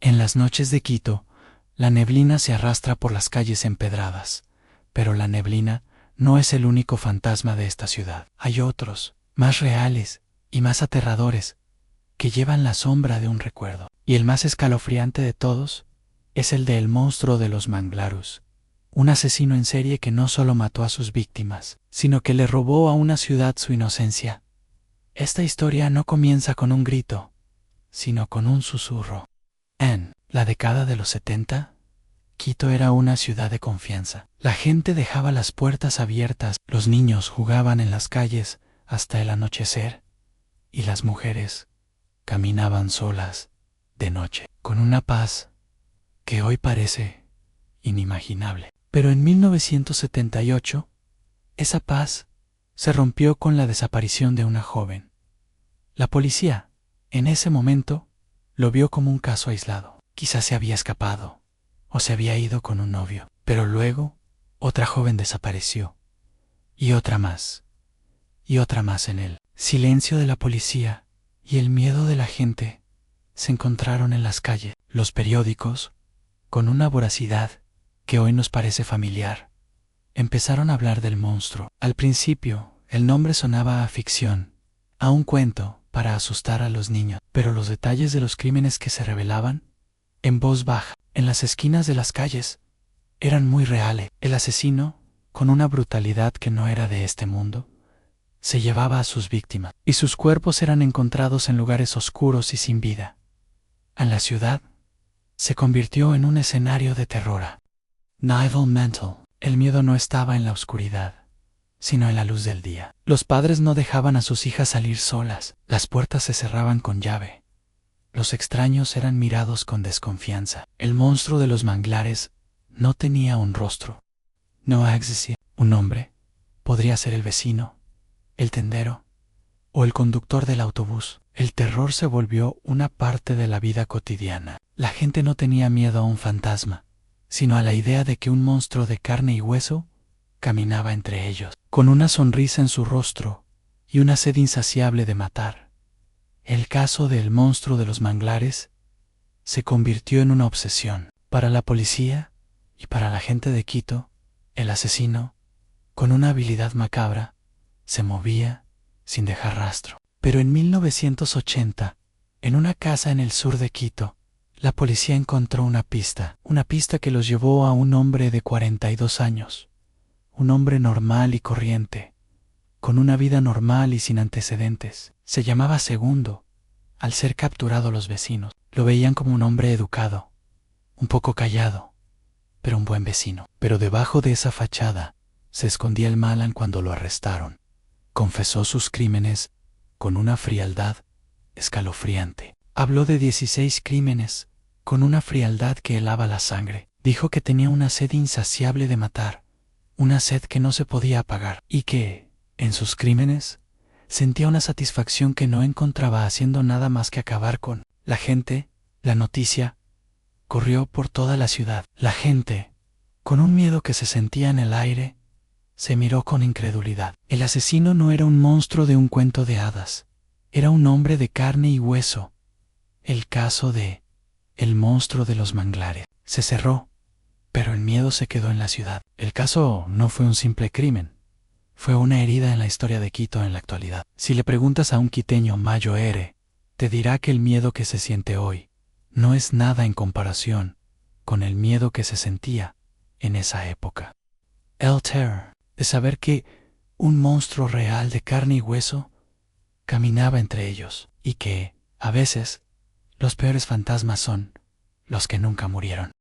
En las noches de Quito, la neblina se arrastra por las calles empedradas, pero la neblina no es el único fantasma de esta ciudad. Hay otros, más reales y más aterradores, que llevan la sombra de un recuerdo. Y el más escalofriante de todos es el del monstruo de los Manglarus, un asesino en serie que no solo mató a sus víctimas, sino que le robó a una ciudad su inocencia. Esta historia no comienza con un grito, sino con un susurro. En la década de los 70, Quito era una ciudad de confianza. La gente dejaba las puertas abiertas, los niños jugaban en las calles hasta el anochecer, y las mujeres caminaban solas de noche, con una paz que hoy parece inimaginable. Pero en 1978, esa paz se rompió con la desaparición de una joven. La policía, en ese momento, lo vio como un caso aislado. Quizás se había escapado o se había ido con un novio. Pero luego, otra joven desapareció, y otra más en el silencio de la policía y el miedo de la gente se encontraron en las calles. Los periódicos, con una voracidad que hoy nos parece familiar, empezaron a hablar del monstruo. Al principio, el nombre sonaba a ficción, a un cuento para asustar a los niños, pero los detalles de los crímenes que se revelaban, en voz baja, en las esquinas de las calles, eran muy reales. El asesino, con una brutalidad que no era de este mundo, se llevaba a sus víctimas, y sus cuerpos eran encontrados en lugares oscuros y sin vida. En la ciudad, se convirtió en un escenario de terror. Nivel mental. El miedo no estaba en la oscuridad, sino en la luz del día. Los padres no dejaban a sus hijas salir solas, las puertas se cerraban con llave. Los extraños eran mirados con desconfianza. El monstruo de los manglares no tenía un rostro. No existía un hombre. Podría ser el vecino, el tendero o el conductor del autobús. El terror se volvió una parte de la vida cotidiana. La gente no tenía miedo a un fantasma, sino a la idea de que un monstruo de carne y hueso caminaba entre ellos, con una sonrisa en su rostro y una sed insaciable de matar. El caso del monstruo de los manglares se convirtió en una obsesión. Para la policía y para la gente de Quito, el asesino, con una habilidad macabra, se movía sin dejar rastro. Pero en 1980, en una casa en el sur de Quito, la policía encontró una pista que los llevó a un hombre de 42 años, un hombre normal y corriente, con una vida normal y sin antecedentes. Se llamaba Segundo. Al ser capturado, los vecinos lo veían como un hombre educado, un poco callado, pero un buen vecino. Pero debajo de esa fachada se escondía el mal. Cuando lo arrestaron, confesó sus crímenes con una frialdad escalofriante. Habló de 16 crímenes con una frialdad que helaba la sangre. Dijo que tenía una sed insaciable de matar, una sed que no se podía apagar, y que, en sus crímenes, sentía una satisfacción que no encontraba haciendo nada más que acabar con la gente. La noticia corrió por toda la ciudad. La gente, con un miedo que se sentía en el aire, se miró con incredulidad. El asesino no era un monstruo de un cuento de hadas, era un hombre de carne y hueso. El caso de el monstruo de los manglares se cerró, pero el miedo se quedó en la ciudad. El caso no fue un simple crimen, fue una herida en la historia de Quito en la actualidad. Si le preguntas a un quiteño Mayo R, te dirá que el miedo que se siente hoy no es nada en comparación con el miedo que se sentía en esa época. El terror de saber que un monstruo real de carne y hueso caminaba entre ellos, y que, a veces, los peores fantasmas son los que nunca murieron.